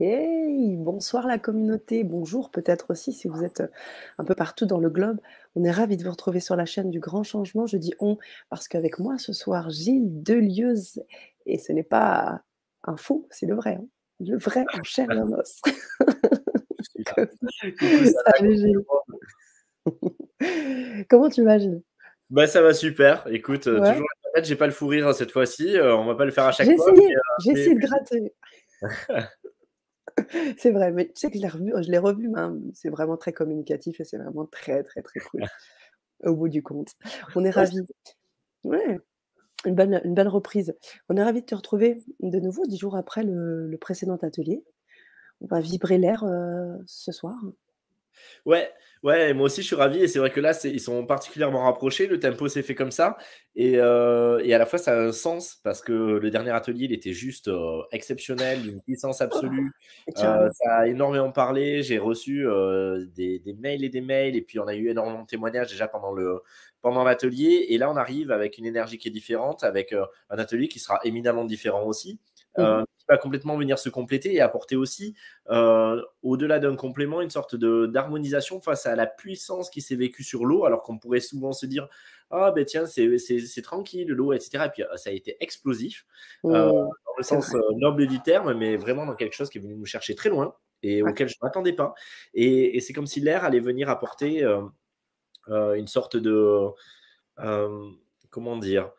Hey, bonsoir la communauté, bonjour peut-être aussi si vous êtes un peu partout dans le globe. On est ravis de vous retrouver sur la chaîne du Grand Changement. Je dis on parce qu'avec moi ce soir, Gilles Delieuse, et ce n'est pas un faux, c'est le vrai en chair et en os. Je suis là. Coucou, ça va? Salut Gilles. Comment tu vas Gilles? Bah, ça va super. Écoute, Ouais, toujours la patate, j'ai pas le fou rire cette fois-ci, on va pas le faire à chaque j'ai fois, essayé, j'ai mais essayé de gratter. C'est vrai, mais tu sais que je l'ai revu, hein, c'est vraiment très communicatif et c'est vraiment très, très, très cool au bout du compte. On est ouais, ravis. Ouais. Une belle reprise. On est ravis de te retrouver de nouveau 10 jours après le précédent atelier. On va vibrer l'air, ce soir. ouais, ouais, et moi aussi je suis ravi et c'est vrai que là, ils sont particulièrement rapprochés, le tempo s'est fait comme ça et à la fois ça a un sens parce que le dernier atelier, il était juste, exceptionnel, d'une puissance Oh, absolue. mais carrément. Ça a énormément parlé, j'ai reçu, des mails et des mails et puis on a eu énormément de témoignages déjà pendant l'atelier et là on arrive avec une énergie qui est différente, avec, un atelier qui sera éminemment différent aussi, Mmh mh. qui va complètement venir se compléter et apporter aussi, au-delà d'un complément, une sorte d'harmonisation face à la puissance qui s'est vécue sur l'eau, alors qu'on pourrait souvent se dire ah ben tiens, c'est tranquille, l'eau, etc. Et puis ça a été explosif, Mmh. dans le C'est sens vrai. noble du terme, mais vraiment dans quelque chose qui est venu nous chercher très loin et Ouais. auquel je ne m'attendais pas. Et c'est comme si l'air allait venir apporter une sorte de. euh, Comment dire,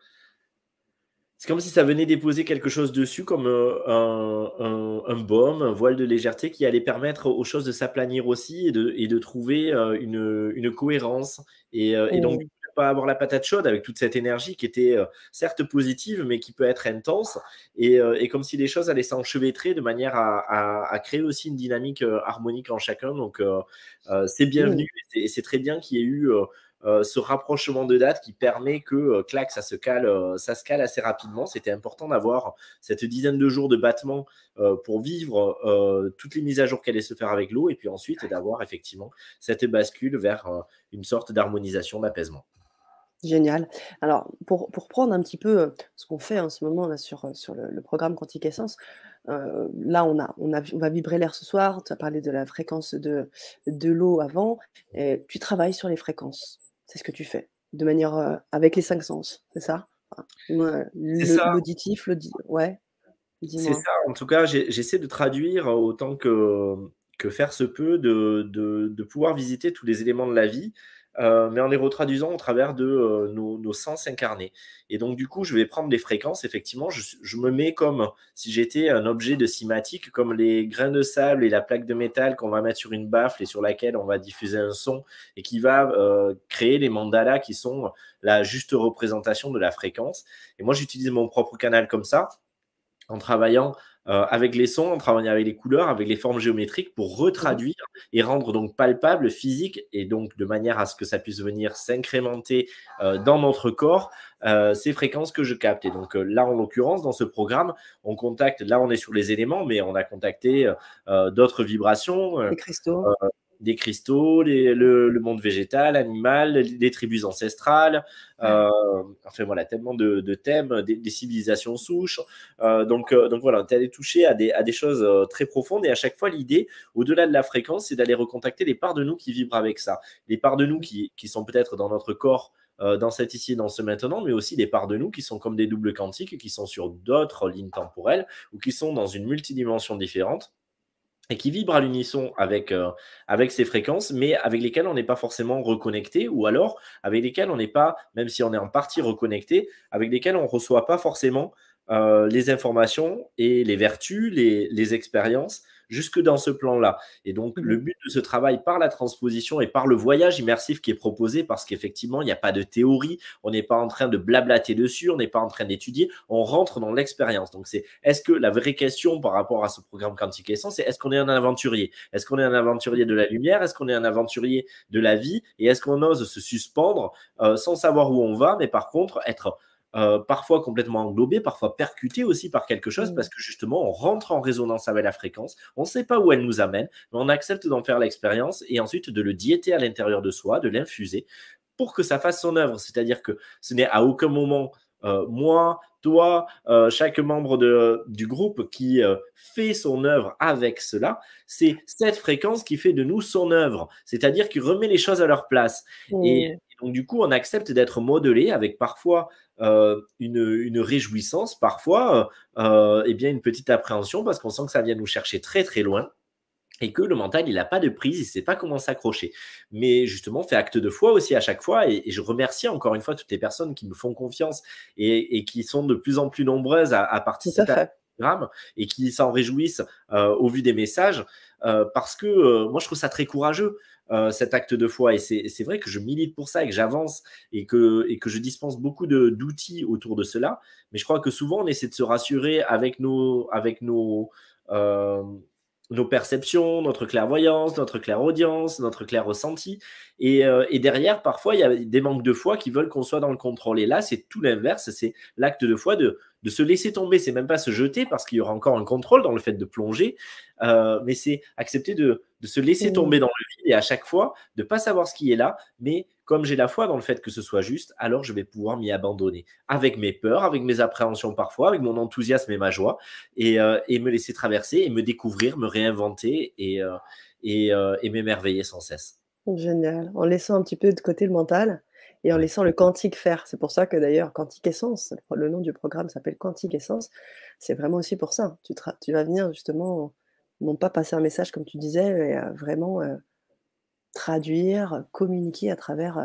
c'est comme si ça venait déposer quelque chose dessus, comme un baume, un voile de légèreté qui allait permettre aux choses de s'aplanir aussi et de trouver une cohérence. Et donc, du Mmh. coup, ne pas avoir la patate chaude avec toute cette énergie qui était certes positive, mais qui peut être intense. Et comme si les choses allaient s'enchevêtrer de manière à créer aussi une dynamique harmonique en chacun. Donc, c'est bienvenu Mmh. et c'est très bien qu'il y ait eu ce rapprochement de date qui permet que, clac, ça se cale assez rapidement. C'était important d'avoir cette dizaine de jours de battement pour vivre toutes les mises à jour qui allaient se faire avec l'eau et puis ensuite d'avoir effectivement cette bascule vers une sorte d'harmonisation, d'apaisement. Génial. Alors pour prendre un petit peu, ce qu'on fait en ce moment là sur le programme Quantique Essence, là on va vibrer l'air ce soir. Tu as parlé de la fréquence de l'eau avant et tu travailles sur les fréquences. C'est ce que tu fais de manière, avec les 5 sens, c'est ça? Enfin, moi, C'est ça. l'auditif, ouais, C'est dis-moi? ça, en tout cas, j'essaie de traduire autant que faire se peut, de pouvoir visiter tous les éléments de la vie, mais en les retraduisant au travers de nos sens incarnés. Et donc, du coup, je vais prendre des fréquences, effectivement, je me mets comme si j'étais un objet de cimatique, comme les grains de sable et la plaque de métal qu'on va mettre sur une baffle et sur laquelle on va diffuser un son et qui va créer les mandalas qui sont la juste représentation de la fréquence. Et moi, j'utilise mon propre canal comme ça en travaillant avec les sons, en travaillant avec les couleurs, avec les formes géométriques pour Mmh. retraduire et rendre donc palpable, physique et donc de manière à ce que ça puisse venir s'incrémenter dans notre corps ces fréquences que je capte. Et donc là, en l'occurrence, dans ce programme, on contacte, là on est sur les éléments, mais on a contacté d'autres vibrations, Les cristaux? des cristaux, le monde végétal, animal, les tribus ancestrales, Ouais. enfin voilà, tellement de thèmes, des civilisations souches. Donc voilà, tu allé toucher à des choses très profondes et à chaque fois, l'idée, au-delà de la fréquence, c'est d'aller recontacter les parts de nous qui vibrent avec ça. Les parts de nous Mmh. qui sont peut-être dans notre corps, dans cet ici et dans ce maintenant, mais aussi des parts de nous qui sont comme des doubles quantiques, qui sont sur d'autres lignes temporelles ou qui sont dans une multidimension différente et qui vibrent à l'unisson avec ces fréquences, mais avec lesquelles on n'est pas forcément reconnecté, ou alors avec lesquelles on n'est pas, même si on est en partie reconnecté, avec lesquelles on ne reçoit pas forcément les informations et les vertus, les expériences, jusque dans ce plan-là. Et donc, Mmh le mh. but de ce travail par la transposition et par le voyage immersif qui est proposé, parce qu'effectivement, il n'y a pas de théorie, on n'est pas en train de blablater dessus, on n'est pas en train d'étudier, on rentre dans l'expérience. Donc, c'est est-ce que la vraie question par rapport à ce programme Quantique Essence, c'est est-ce qu'on est un aventurier? Est-ce qu'on est un aventurier de la lumière? Est-ce qu'on est un aventurier de la vie? Et est-ce qu'on ose se suspendre sans savoir où on va, mais par contre être parfois complètement englobé, parfois percuté aussi par quelque chose, Mmh. parce que justement, on rentre en résonance avec la fréquence, on ne sait pas où elle nous amène, mais on accepte d'en faire l'expérience et ensuite de le diéter à l'intérieur de soi, de l'infuser pour que ça fasse son œuvre. C'est-à-dire que ce n'est à aucun moment moi, toi, chaque membre du groupe qui fait son œuvre avec cela, c'est cette fréquence qui fait de nous son œuvre, c'est-à-dire qui remet les choses à leur place. Et Mmh. donc, du coup, on accepte d'être modelé avec parfois une réjouissance, parfois eh bien, une petite appréhension parce qu'on sent que ça vient nous chercher très très loin et que le mental, il n'a pas de prise, il ne sait pas comment s'accrocher. Mais justement, fait acte de foi aussi à chaque fois. Et je remercie encore une fois toutes les personnes qui me font confiance et qui sont de plus en plus nombreuses à Tout à participer à fait. ce programme et qui s'en réjouissent au vu des messages. Parce que moi, je trouve ça très courageux, cet acte de foi. Et c'est vrai que je milite pour ça et que j'avance et que je dispense beaucoup d'outils autour de cela. Mais je crois que souvent, on essaie de se rassurer euh, nos perceptions, notre clairvoyance, notre clairaudience, notre clair ressenti. Et derrière, parfois, il y a des manques de foi qui veulent qu'on soit dans le contrôle. Et là, c'est tout l'inverse. C'est l'acte de foi de se laisser tomber. C'est même pas se jeter parce qu'il y aura encore un contrôle dans le fait de plonger. Mais c'est accepter de se laisser Mmh. tomber dans le vide et à chaque fois de ne pas savoir ce qui est là. Mais comme j'ai la foi dans le fait que ce soit juste, alors je vais pouvoir m'y abandonner. Avec mes peurs, avec mes appréhensions parfois, avec mon enthousiasme et ma joie et me laisser traverser et me découvrir, me réinventer et m'émerveiller sans cesse. Génial. En laissant un petit peu de côté le mental et en Ouais, laissant le quantique faire. C'est pour ça que d'ailleurs Quantique Essence, le nom du programme s'appelle Quantique Essence. C'est vraiment aussi pour ça. Tu vas venir justement, non pas passer un message comme tu disais, mais vraiment, traduire, communiquer à travers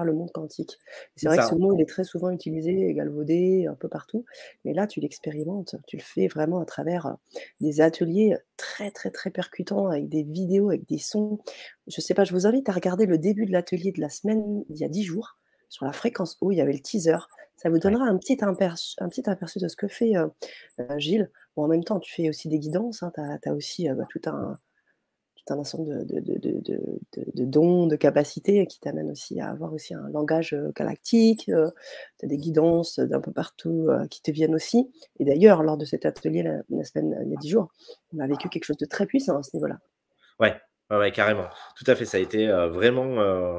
le monde quantique. C'est c'est vrai que ce ça. mot, il est très souvent utilisé et galvaudé un peu partout, mais là, tu l'expérimentes, tu le fais vraiment à travers, des ateliers très, très, très percutants avec des vidéos, avec des sons. Je sais pas, je vous invite à regarder le début de l'atelier de la semaine d'il y a 10 jours sur la fréquence haut, il y avait le teaser. Ça vous Ouais. donnera un petit aperçu de ce que fait, Gilles. Bon, en même temps, tu fais aussi des guidances, hein, tu as aussi, bah, tout un ensemble de dons, de capacités qui t'amènent aussi à avoir aussi un langage, galactique, tu as des guidances d'un peu partout, qui te viennent aussi et d'ailleurs lors de cet atelier la semaine il y a 10 jours, on a vécu quelque chose de très puissant à ce niveau-là. Ouais, ouais, ouais, carrément. Tout à fait, ça a été vraiment.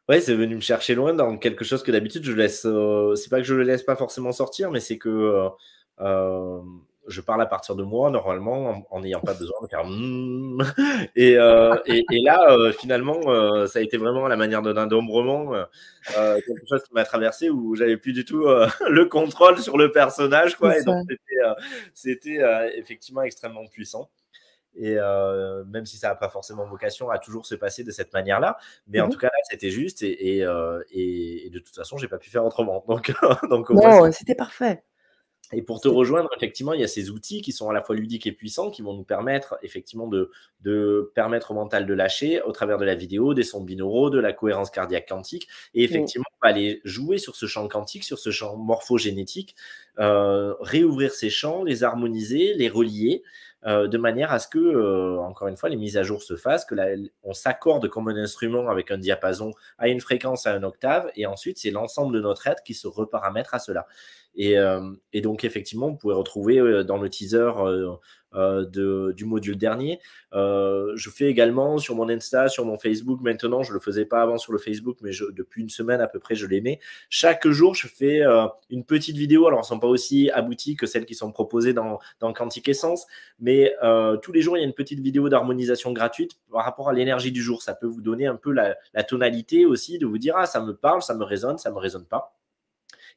Ouais, c'est venu me chercher loin dans quelque chose que d'habitude je laisse. C'est pas que je le laisse pas forcément sortir, mais c'est que euh, je parle à partir de moi normalement en n'ayant pas besoin de faire et là finalement ça a été vraiment à la manière d'un ombrement, quelque chose qui m'a traversé où j'avais plus du tout le contrôle sur le personnage C'est quoi et donc ça. c'était effectivement extrêmement puissant. Et même si ça n'a pas forcément vocation à toujours se passer de cette manière-là, mais en Mmh. tout cas là, c'était juste et de toute façon, j'ai pas pu faire autrement. Donc, donc au moins, c'est Non, c'était parfait. et pour te C'était rejoindre, effectivement, il y a ces outils qui sont à la fois ludiques et puissants, qui vont nous permettre effectivement de permettre au mental de lâcher au travers de la vidéo, des sons binauraux, de la cohérence cardiaque quantique. Et mmh, effectivement, on va aller jouer sur ce champ quantique, sur ce champ morphogénétique, réouvrir ces champs, les harmoniser, les relier, de manière à ce que, encore une fois, les mises à jour se fassent, que on s'accorde comme un instrument avec un diapason à une fréquence, à une octave, et ensuite, c'est l'ensemble de notre être qui se reparamètre à cela. Et donc, effectivement, vous pouvez retrouver dans le teaser du module dernier. Je fais également sur mon Insta, sur mon Facebook maintenant, je ne le faisais pas avant sur le Facebook, mais depuis une semaine à peu près, je l'aimais. Chaque jour, je fais une petite vidéo. Alors, elles ne sont pas aussi abouties que celles qui sont proposées dans Quantique Essence, mais tous les jours, il y a une petite vidéo d'harmonisation gratuite par rapport à l'énergie du jour. Ça peut vous donner un peu la tonalité aussi, de vous dire, ah, ça me parle, ça me résonne pas.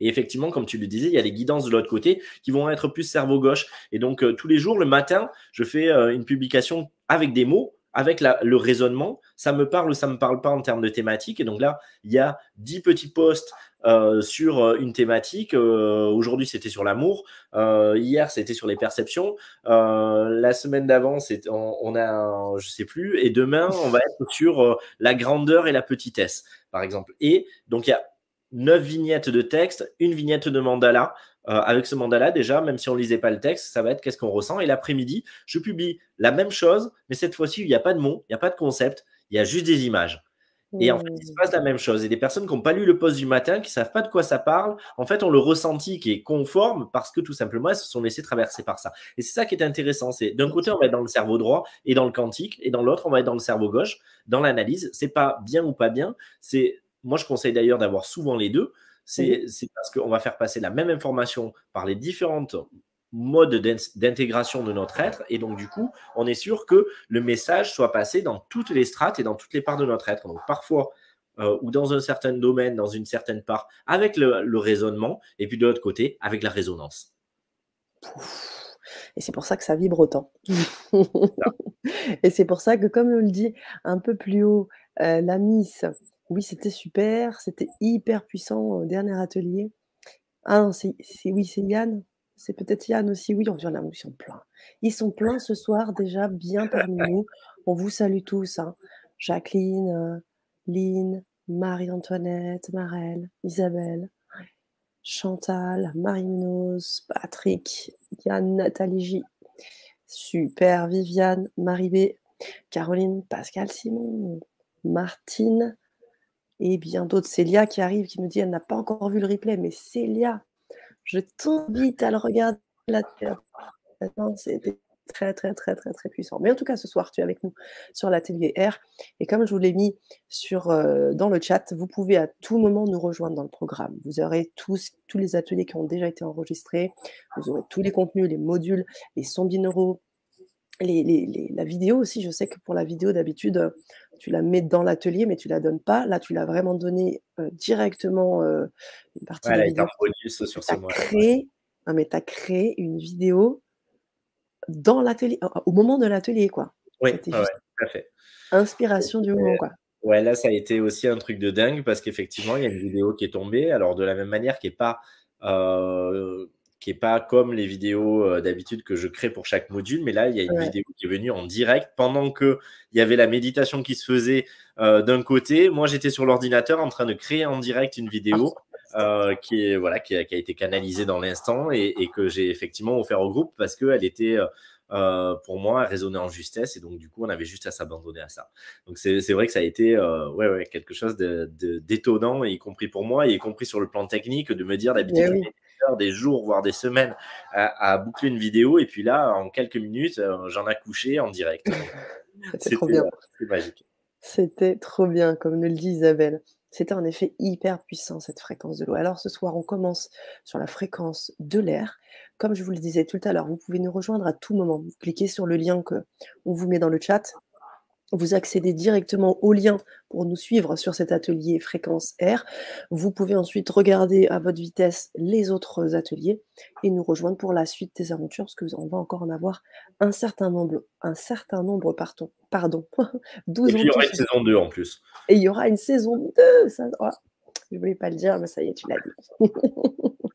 Et effectivement, comme tu le disais, il y a les guidances de l'autre côté qui vont être plus cerveau gauche. Et donc, tous les jours, le matin, je fais une publication avec des mots, avec le raisonnement. Ça me parle ou ça ne me parle pas en termes de thématique. Et donc là, il y a 10 petits posts sur une thématique. Aujourd'hui, c'était sur l'amour. Hier, c'était sur les perceptions. La semaine d'avant, on a, je sais plus. Et demain, on va être sur la grandeur et la petitesse, par exemple. Et donc, il y a 9 vignettes de texte, une vignette de mandala. Avec ce mandala, déjà, même si on ne lisait pas le texte, ça va être qu'est-ce qu'on ressent. Et l'après-midi, je publie la même chose, mais cette fois-ci, il n'y a pas de mots, il n'y a pas de concept, il y a juste des images. Et en fait, il se mmh. passe la même chose. Et des personnes qui n'ont pas lu le post du matin, qui ne savent pas de quoi ça parle, en fait, ont le ressenti qui est conforme parce que tout simplement, elles se sont laissées traverser par ça. Et c'est ça qui est intéressant. C'est d'un côté, on va être dans le cerveau droit et dans le quantique, et dans l'autre, on va être dans le cerveau gauche, dans l'analyse. C'est pas bien ou pas bien. C'est moi, je conseille d'ailleurs d'avoir souvent les deux. Mmh. C'est parce qu'on va faire passer la même information par les différentes modes d'intégration de notre être. Et donc, du coup, on est sûr que le message soit passé dans toutes les strates et dans toutes les parts de notre être. Donc, parfois, ou dans un certain domaine, dans une certaine part, avec le raisonnement, et puis de l'autre côté, avec la résonance. Et c'est pour ça que ça vibre autant. Et c'est pour ça que, comme on le dit un peu plus haut, la Miss, oui, c'était super, c'était hyper puissant au dernier atelier. Ah non, c'est Yann? C'est peut-être Yann aussi, oui, il y en a, ils sont pleins. Ils sont pleins ce soir déjà bien parmi nous. On vous salue tous, hein. Jacqueline, Lynn, Marie-Antoinette, Marelle, Isabelle, Chantal, Marie-Noz, Patrick, Yann, Nathalie J. Super, Viviane, Marie B, Caroline, Pascal, Simon, Martine et bien d'autres. Célia qui arrive, qui nous dit: «Elle n'a pas encore vu le replay», mais Célia, je t'invite à le regarder là, c'était très, très, très, très, très puissant. Mais en tout cas, ce soir, tu es avec nous sur l'atelier R et comme je vous l'ai mis sur, dans le chat, vous pouvez à tout moment nous rejoindre dans le programme. Vous aurez tous les ateliers qui ont déjà été enregistrés, vous aurez tous les contenus, les modules, les sons binauraux, la vidéo aussi. Je sais que pour la vidéo, d'habitude, tu la mets dans l'atelier, mais tu la donnes pas. Là, tu l'as vraiment donnée, directement, une partie Ouais, de elle la a été en vidéo bonus que sur tu ce as mois-là. Ouais. créée. Non, mais tu as créé une vidéo dans l'atelier, au moment de l'atelier, quoi. Oui, C'était ouais, ouais, juste tout à fait. inspiration du moment, quoi. Ouais, là, ça a été aussi un truc de dingue parce qu'effectivement, il y a une vidéo qui est tombée. Alors, de la même manière, qui est pas comme les vidéos d'habitude que je crée pour chaque module, mais là, il y a une Ouais. vidéo qui est venue en direct pendant que il y avait la méditation qui se faisait d'un côté. Moi, j'étais sur l'ordinateur en train de créer en direct une vidéo qui est voilà, qui a été canalisée dans l'instant et que j'ai effectivement offert au groupe parce qu'elle était pour moi, résonnait en justesse et donc du coup, on avait juste à s'abandonner à ça. Donc c'est vrai que ça a été ouais, ouais, quelque chose d'étonnant, y compris pour moi, et y compris sur le plan technique, de me dire d'habitude, Mais je oui, mets des heures, des jours, voire des semaines à boucler une vidéo, et puis là, en quelques minutes, j'en accouchais en direct. Donc c'était trop c'était bien. c'était magique. C'était trop bien, comme nous le dit Isabelle. C'était en effet hyper puissant cette fréquence de l'eau. Alors ce soir, on commence sur la fréquence de l'air. Comme je vous le disais tout à l'heure, vous pouvez nous rejoindre à tout moment. Vous cliquez sur le lien que on vous met dans le chat. Vous accédez directement au lien pour nous suivre sur cet atelier fréquence R. Vous pouvez ensuite regarder à votre vitesse les autres ateliers et nous rejoindre pour la suite des aventures, parce qu'on va encore en avoir un certain nombre pardon, Et 12 puis en il y tout aura une ce soir. saison 2 en plus. Et il y aura une saison 2. Ça, oh, je voulais pas le dire, mais ça y est, tu l'as dit.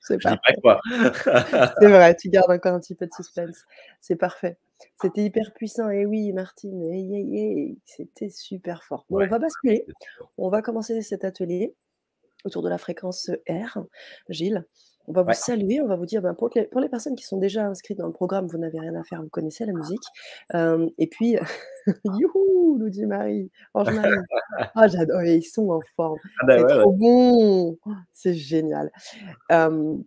C'est Je dis pas parfait. quoi. C'est vrai, tu gardes encore un petit peu de suspense. C'est parfait. C'était hyper puissant et oui, Martine, hey, hey, hey, c'était super fort. Bon, Ouais, on va basculer. c'est trop bien. On va commencer cet atelier autour de la fréquence R. Gilles, on va vous Ouais. saluer, on va vous dire, ben, pour les personnes qui sont déjà inscrites dans le programme, vous n'avez rien à faire, vous connaissez la musique. Et puis, youhou, nous dit Marie, Ange Marie. Ah, j'adore, ils sont en forme. Ah bah, C'est ouais, ouais. trop bon. Oh, c'est génial. Hem,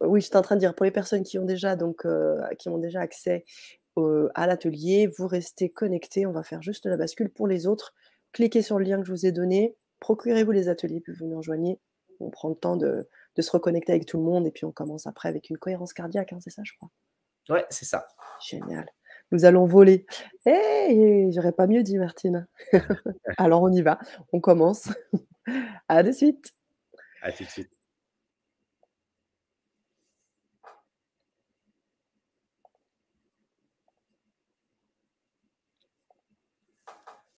oui, j'étais en train de dire, pour les personnes qui ont déjà donc, qui ont déjà accès, à l'atelier, vous restez connectés, on va faire juste la bascule. Pour les autres, cliquez sur le lien que je vous ai donné, procurez-vous les ateliers, puis vous nous rejoignez. On prend le temps de se reconnecter avec tout le monde et puis on commence après avec une cohérence cardiaque, hein, c'est ça, je crois? Ouais, c'est ça. Génial. Nous allons voler. Hey! J'aurais pas mieux dit, Martine. Alors on y va, on commence. À de suite. À tout de suite.